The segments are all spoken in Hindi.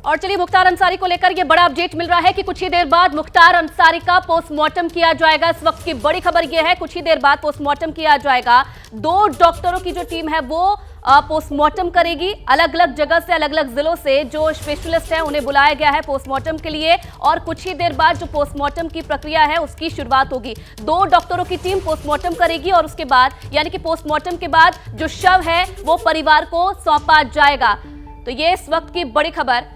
और चलिए मुख्तार अंसारी को लेकर ये बड़ा अपडेट मिल रहा है कि कुछ ही देर बाद मुख्तार अंसारी का पोस्टमार्टम किया जाएगा। इस वक्त की बड़ी खबर यह है कुछ ही देर बाद पोस्टमार्टम किया जाएगा। 2 डॉक्टरों की जो टीम है वो पोस्टमार्टम करेगी। अलग अलग जगह से, अलग अलग जिलों से जो स्पेशलिस्ट हैं उन्हें बुलाया गया है पोस्टमार्टम के लिए और कुछ ही देर बाद जो पोस्टमार्टम की प्रक्रिया है उसकी शुरुआत होगी। 2 डॉक्टरों की टीम पोस्टमार्टम करेगी और उसके बाद यानी कि पोस्टमार्टम के बाद जो शव है वो परिवार को सौंपा जाएगा। तो ये इस वक्त की बड़ी खबर।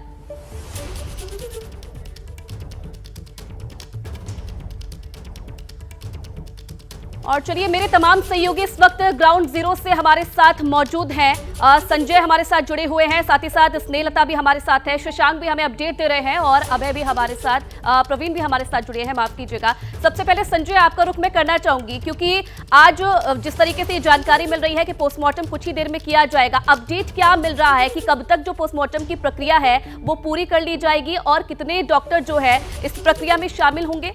और चलिए मेरे तमाम सहयोगी इस वक्त ग्राउंड जीरो से हमारे साथ मौजूद हैं। संजय हमारे साथ जुड़े हुए हैं, साथ ही साथ स्नेहलता भी हमारे साथ है, शशांक भी हमें अपडेट दे रहे हैं और अभय भी हमारे साथ, प्रवीण भी हमारे साथ जुड़े हैं, माफ कीजिएगा। सबसे पहले संजय आपका रुख मैं करना चाहूंगी क्योंकि आज जिस तरीके से जानकारी मिल रही है कि पोस्टमार्टम कुछ ही देर में किया जाएगा, अपडेट क्या मिल रहा है कि कब तक जो पोस्टमार्टम की प्रक्रिया है वो पूरी कर ली जाएगी और कितने डॉक्टर जो है इस प्रक्रिया में शामिल होंगे?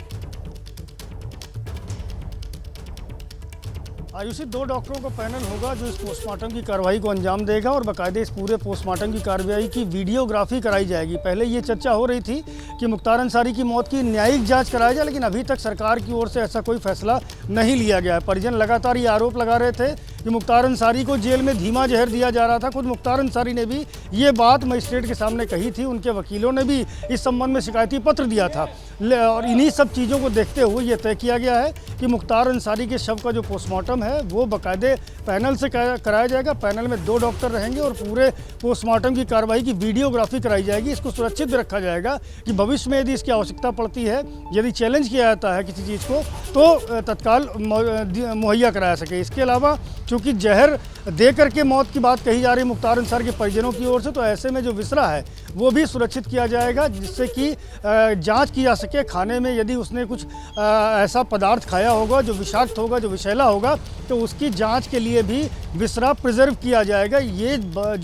आयुषी 2 डॉक्टरों का पैनल होगा जो इस पोस्टमार्टम की कार्रवाई को अंजाम देगा और बाकायदे इस पूरे पोस्टमार्टम की कार्रवाई की वीडियोग्राफी कराई जाएगी। पहले ये चर्चा हो रही थी कि मुख्तार अंसारी की मौत की न्यायिक जांच कराई जाए, लेकिन अभी तक सरकार की ओर से ऐसा कोई फैसला नहीं लिया गया है। परिजन लगातार ये आरोप लगा रहे थे कि मुख्तार अंसारी को जेल में धीमा जहर दिया जा रहा था। खुद मुख्तार अंसारी ने भी ये बात मजिस्ट्रेट के सामने कही थी, उनके वकीलों ने भी इस संबंध में शिकायती पत्र दिया था और इन्हीं सब चीज़ों को देखते हुए ये तय किया गया है कि मुख्तार अंसारी के शव का जो पोस्टमार्टम है वो बाकायदे पैनल से कराया जाएगा। पैनल में 2 डॉक्टर रहेंगे और पूरे पोस्टमार्टम की कार्रवाई की वीडियोग्राफी कराई जाएगी। इसको सुरक्षित भी रखा जाएगा कि भविष्य में यदि इसकी आवश्यकता पड़ती है, यदि चैलेंज किया जाता है किसी चीज़ को तो तत्काल मुहैया कराया सके। इसके अलावा चूँकि जहर दे करके मौत की बात कही जा रही है मुख्तार अंसारी के परिजनों की ओर से, तो ऐसे में जो विसरा है वो भी सुरक्षित किया जाएगा जिससे कि जांच की जा सके। खाने में यदि उसने कुछ ऐसा पदार्थ खाया होगा जो विषाक्त होगा, जो विषैला होगा, तो उसकी जांच के लिए भी विसरा प्रिजर्व किया जाएगा। ये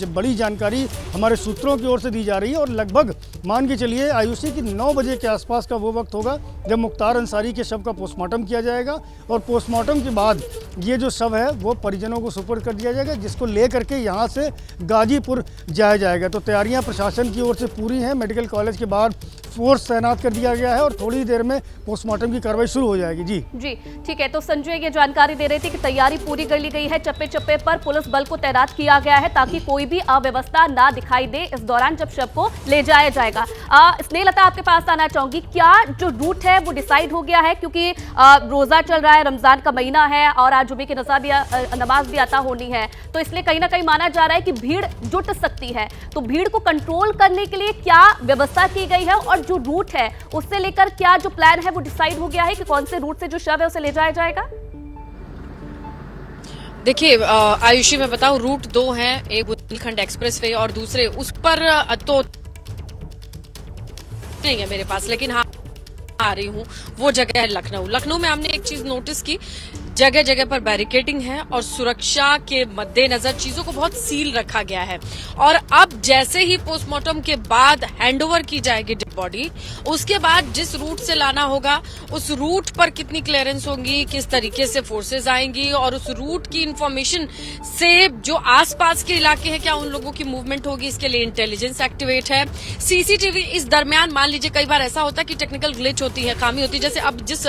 बड़ी जानकारी हमारे सूत्रों की ओर से दी जा रही है और लगभग मान के चलिए आयुषी की 9 बजे के आसपास का वो वक्त होगा जब मुख्तार अंसारी के शव का पोस्टमार्टम किया जाएगा और पोस्टमार्टम के बाद ये जो शव है वो परिजनों को सुपुर्द कर दिया जाएगा, जिसको ले करके यहाँ से गाजीपुर जाया जाएगा। तो तैयारियां प्रशासन की ओर से पूरी हैं। मेडिकल कॉलेज के बाहर फोर्स तैनात कर दिया गया है और थोड़ी देर में पोस्टमार्टम की कार्रवाई शुरू हो जाएगी। जी ठीक है। तो संजय ये जानकारी दे रहे थे कि तैयारी पूरी कर ली गई है, चप्पे चप्पे पर पुलिस बल को तैनात किया गया है ताकि कोई भी अव्यवस्था ना दिखाई दे इस दौरान जब शव को ले जाया जाएगा। स्नेहलता आपके पास आना चाहूंगी, क्या जो रूट है वो डिसाइड हो गया है? क्योंकि रोजा चल रहा है, रमजान का महीना है और आज जुमे की नमाज भी अता होनी है, तो इसलिए कहीं ना कहीं माना जा रहा है कि भीड़ जुट सकती है। तो भीड़ को कंट्रोल करने के लिए क्या व्यवस्था की गई है और जो रूट है उससे लेकर क्या जो प्लान है वो डिसाइड हो गया है कि कौन से रूट से जो शव है उसे ले जाया जाएगा? देखिए आयुषी मैं बताऊं, रूट 2 हैं, एक बुंदेलखंड एक्सप्रेसवे और दूसरे उस पर तो नहीं है मेरे पास, लेकिन हाँ आ रही हूँ वो जगह है लखनऊ में हमने एक चीज नोटिस की, जगह जगह पर बैरिकेडिंग है और सुरक्षा के मद्देनजर चीजों को बहुत सील रखा गया है। और अब जैसे ही पोस्टमार्टम के बाद हैंडओवर की जाएगी डेड बॉडी, उसके बाद जिस रूट से लाना होगा उस रूट पर कितनी क्लियरेंस होगी, किस तरीके से फोर्सेज आएंगी और उस रूट की इंफॉर्मेशन से जो आसपास के इलाके हैं क्या उन लोगों की मूवमेंट होगी, इसके लिए इंटेलिजेंस एक्टिवेट है। सीसीटीवी इस दरमियान मान लीजिए कई बार ऐसा होता है कि टेक्निकल ग्लिच होती है, खामी होती है, जैसे अब जिस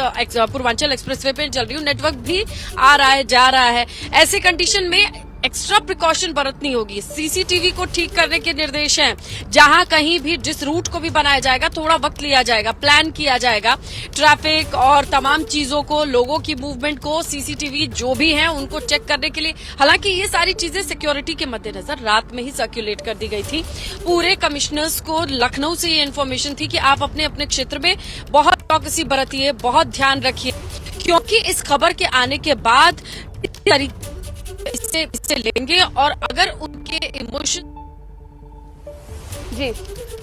पूर्वांचल एक्सप्रेसवे पे चल रही हूँ नेटवर्क भी आ रहा है जा रहा है, ऐसे कंडीशन में एक्स्ट्रा प्रिकॉशन बरतनी होगी। सीसीटीवी को ठीक करने के निर्देश हैं, जहां कहीं भी जिस रूट को भी बनाया जाएगा थोड़ा वक्त लिया जाएगा, प्लान किया जाएगा, ट्रैफिक और तमाम चीजों को, लोगों की मूवमेंट को, सीसीटीवी जो भी हैं उनको चेक करने के लिए। हालांकि ये सारी चीजें सिक्योरिटी के मद्देनजर रात में ही सर्कुलेट कर दी गई थी। पूरे कमिश्नर्स को लखनऊ से ये इन्फॉर्मेशन थी कि आप अपने अपने क्षेत्र में बहुत चौकसी बरतिए, बहुत ध्यान रखिए, क्योंकि इस खबर के आने के बाद इससे लेंगे और अगर उनके इमोशन। जी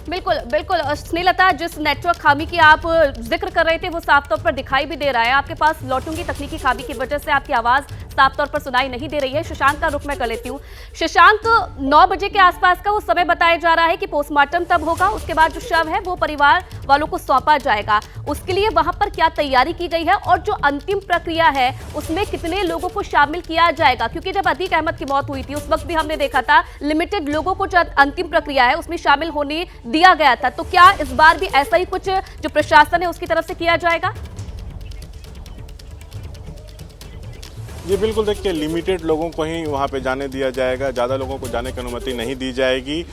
बिल्कुल स्नेहलता, जिस नेटवर्क खामी की आप जिक्र कर रहे थे वो साफ तौर पर दिखाई भी दे रहा है। आपके पास लौटूंगी तकनीकी खामी की वजह से आपकी आवाज साफ तौर पर सुनाई नहीं दे रही है। शशांक का रुख मैं कर लेती हूँ। शशांक, 9 बजे के आसपास का वो समय बताया जा रहा है कि पोस्टमार्टम तब होगा, उसके बाद जो शव है वो परिवार वालों को सौंपा जाएगा। उसके लिए वहां पर क्या तैयारी की गई है और जो अंतिम प्रक्रिया है उसमें कितने लोगों को शामिल किया जाएगा? क्योंकि जब अतीक अहमद की मौत हुई थी उस वक्त भी हमने देखा था लिमिटेड लोगों को जो अंतिम प्रक्रिया है उसमें शामिल होने दिया गया था। तो क्या इस बार भी ऐसा ही कुछ जो प्रशासन है उसकी तरफ से किया जाएगा? जी बिल्कुल, देखिए लिमिटेड लोगों को ही वहाँ पे जाने दिया जाएगा, ज़्यादा लोगों को जाने की अनुमति नहीं दी जाएगी।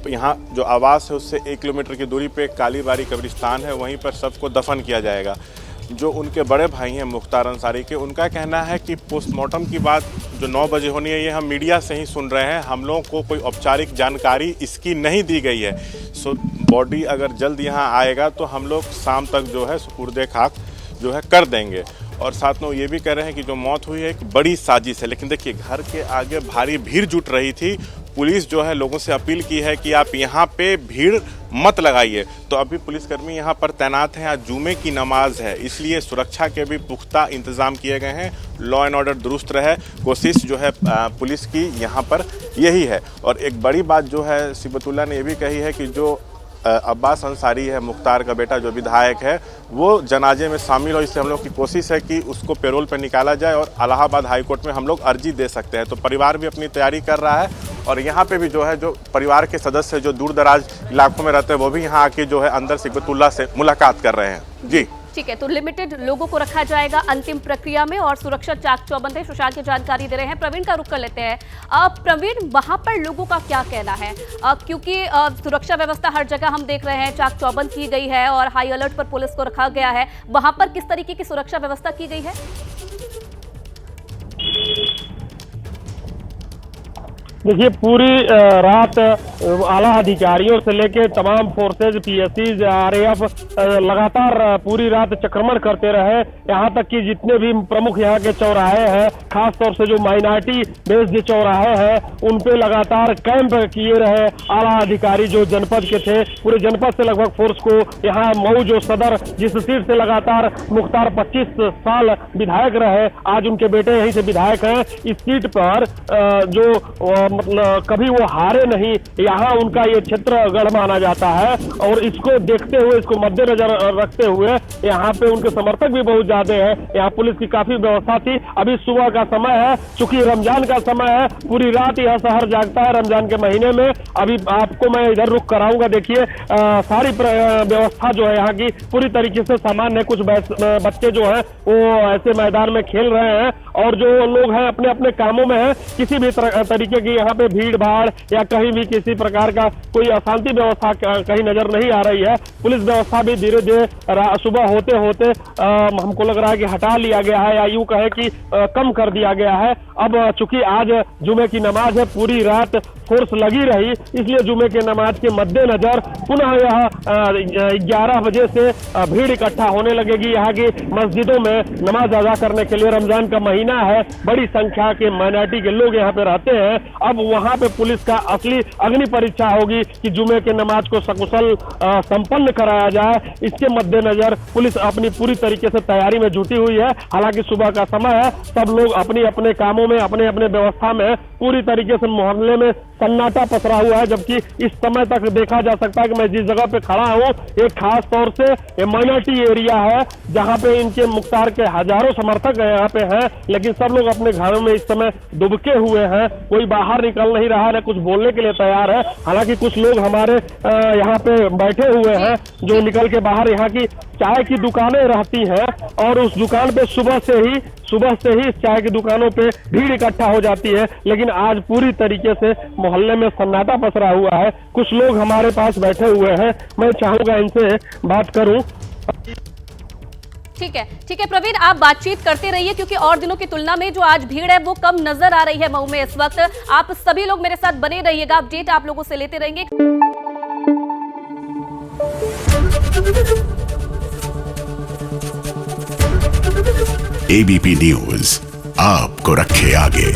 यहाँ जो आवास है उससे 1 किलोमीटर की दूरी पे कालीबाड़ी कब्रिस्तान है, वहीं पर सबको दफन किया जाएगा। जो उनके बड़े भाई हैं मुख्तार अंसारी के, उनका कहना है कि पोस्टमार्टम की बात जो 9 बजे होनी है ये हम मीडिया से ही सुन रहे हैं, हम लोगों को कोई औपचारिक जानकारी इसकी नहीं दी गई है। सो बॉडी अगर जल्द यहाँ आएगा तो हम लोग शाम तक जो है सुपुर्दे खाक जो है कर देंगे। और साथ में ये भी कह रहे हैं कि जो मौत हुई है एक बड़ी साजिश है। लेकिन देखिए घर के आगे भारी भीड़ जुट रही थी, पुलिस जो है लोगों से अपील की है कि आप यहाँ पे भीड़ मत लगाइए। तो अभी पुलिसकर्मी यहाँ पर तैनात हैं, आज जुमे की नमाज है इसलिए सुरक्षा के भी पुख्ता इंतजाम किए गए हैं, लॉ एंड ऑर्डर दुरुस्त रहे, कोशिश जो है पुलिस की यहाँ पर यही है। और एक बड़ी बात जो है सिबतुल्लाह ने ये भी कही है कि जो अब्बास अंसारी है मुख्तार का बेटा जो विधायक है वो जनाजे में शामिल हो, इससे हम लोग की कोशिश है कि उसको पैरोल पर निकाला जाए और इलाहाबाद हाई कोर्ट में हम लोग अर्जी दे सकते हैं। तो परिवार भी अपनी तैयारी कर रहा है और यहाँ पे भी जो है जो परिवार के सदस्य जो दूर दराज इलाकों में रहते हैं वो भी यहाँ आके जो है अंदर सिबतुल्लाह से मुलाकात कर रहे हैं। जी ठीक है, तो लिमिटेड लोगों को रखा जाएगा अंतिम प्रक्रिया में और सुरक्षा चाक चौबंद है। सुशांत की जानकारी दे रहे हैं। प्रवीण का रुख कर लेते हैं। प्रवीण, वहां पर लोगों का क्या कहना है? क्योंकि सुरक्षा व्यवस्था हर जगह हम देख रहे हैं चाक चौबंद की गई है और हाई अलर्ट पर पुलिस को रखा गया है, वहां पर किस तरीके की सुरक्षा व्यवस्था की गई है? देखिए पूरी रात आला अधिकारियों से लेके तमाम फोर्सेज, पीएससी, आरएएफ लगातार पूरी रात चक्रमण करते रहे। यहाँ तक कि जितने भी प्रमुख यहाँ के चौराहे हैं, खास तौर से जो माइनॉरिटी बेस्ड जो चौराहे हैं उन पे लगातार कैंप किए रहे आला अधिकारी जो जनपद के थे। पूरे जनपद से लगभग फोर्स को यहाँ मऊ जो सदर जिस सीट से लगातार मुख्तार 25 साल विधायक रहे, आज उनके बेटे यहीं से विधायक हैं। इस सीट पर जो मतलब कभी वो हारे नहीं, यहाँ उनका ये क्षेत्र गढ़ माना जाता है और इसको देखते हुए, इसको मद्देनजर रखते हुए यहाँ पे उनके समर्थक भी बहुत ज्यादा है। यहाँ पुलिस की काफी व्यवस्था थी। अभी सुबह का समय है, चूंकि रमजान का समय है, पूरी रात यह शहर जागता है रमजान के महीने में। अभी आपको मैं इधर रुख कराऊंगा, देखिए सारी व्यवस्था जो है यहाँ की पूरी तरीके से सामान्य है। कुछ बच्चे जो है वो ऐसे मैदान में खेल रहे हैं और जो लोग हैं अपने अपने कामों में हैं। किसी भी तरीके की यहाँ पे भीड़ भाड़ या कहीं भी किसी प्रकार का कोई अशांति व्यवस्था कहीं नजर नहीं आ रही है। पुलिस व्यवस्था भी धीरे धीरे सुबह होते होते हमको लग रहा है कि हटा लिया गया है या यूं कहे कि कम कर दिया गया है। अब चूंकि आज जुमे की नमाज है, पूरी रात फोर्स लगी रही, इसलिए जुमे के नमाज के मद्देनजर पुनः यह 11 बजे से भीड़ इकट्ठा होने लगेगी यहाँ की मस्जिदों में नमाज अदा करने के लिए। रमजान का महीना है, बड़ी संख्या के माइनॉरिटी के लोग यहाँ पे रहते हैं। अब वहाँ पे पुलिस का असली अग्नि परीक्षा होगी कि जुमे के नमाज को सकुशल संपन्न कराया जाए। इसके मद्देनजर पुलिस अपनी पूरी तरीके से तैयारी में जुटी हुई है। हालांकि सुबह का समय है, सब लोग अपने अपने कामों में, अपने अपने व्यवस्था में पूरी तरीके से मोहल्ले में सन्नाटा पसरा हुआ है। जबकि इस समय तक देखा जा सकता है कि मैं जिस जगह पे खड़ा हूँ एक खास तौर से माइनॉरिटी एरिया है जहाँ पे इनके मुख्तार के हजारों समर्थक यहाँ पे हैं, लेकिन सब लोग अपने घरों में इस समय दुबके हुए हैं। कोई बाहर निकल नहीं रहा है, कुछ बोलने के लिए तैयार है। हालांकि कुछ लोग हमारे यहाँ पे बैठे हुए हैं जो निकल के बाहर, यहाँ की चाय की दुकानें रहती हैं और उस दुकान पे सुबह से ही चाय की दुकानों पे भीड़ इकट्ठा हो जाती है। लेकिन आज पूरी तरीके से मोहल्ले में सन्नाटा पसरा हुआ है। कुछ लोग हमारे पास बैठे हुए हैं, मैं चाहूंगा इनसे बात करूं। ठीक है प्रवीण, आप बातचीत करते रहिए क्योंकि और दिनों की तुलना में जो आज भीड़ है वो कम नजर आ रही है मऊ में इस वक्त। आप सभी लोग मेरे साथ बने रहिएगा, अपडेट आप लोगों से लेते रहेंगे। एबीपी न्यूज आपको रखे आगे।